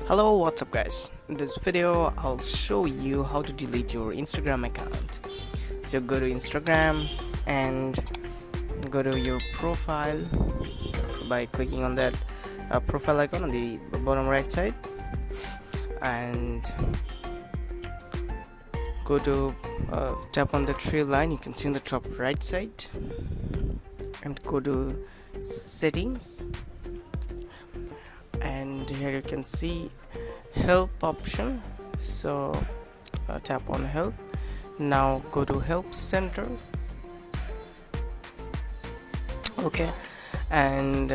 Hello, what's up guys? In this video I'll show you how to delete your Instagram account. So go to Instagram and go to your profile by clicking on that profile icon on the bottom right side, and go to tap on the three line you can see on the top right side, and go to settings, and here you can see help option. So tap on help. Now go to help center. Okay, and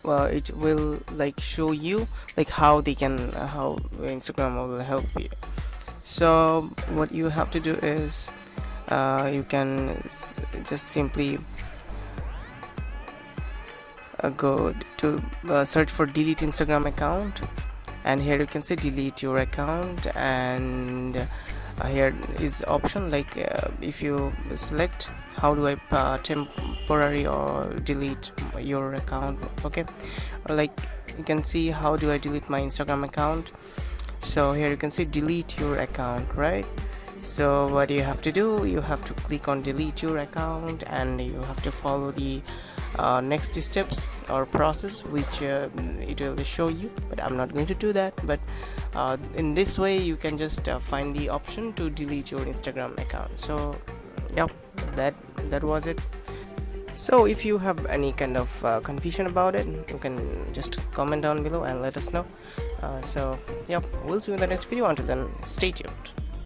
well, it will like show you like how they can how Instagram will help you. So what you have to do is you can just simply go to search for delete Instagram account, and here you can say delete your account, and here is option like if you select how do I temporary or delete your account. Okay, or like you can see how do I delete my Instagram account. So here you can see delete your account, right? So what you have to do, you have to click on delete your account, and you have to follow the next steps or process which it will show you, but I'm not going to do that. But in this way you can just find the option to delete your Instagram account. So yeah, that was it. So if you have any kind of confusion about it, you can just comment down below and let us know. So yeah, we'll see you in the next video. Until then, stay tuned.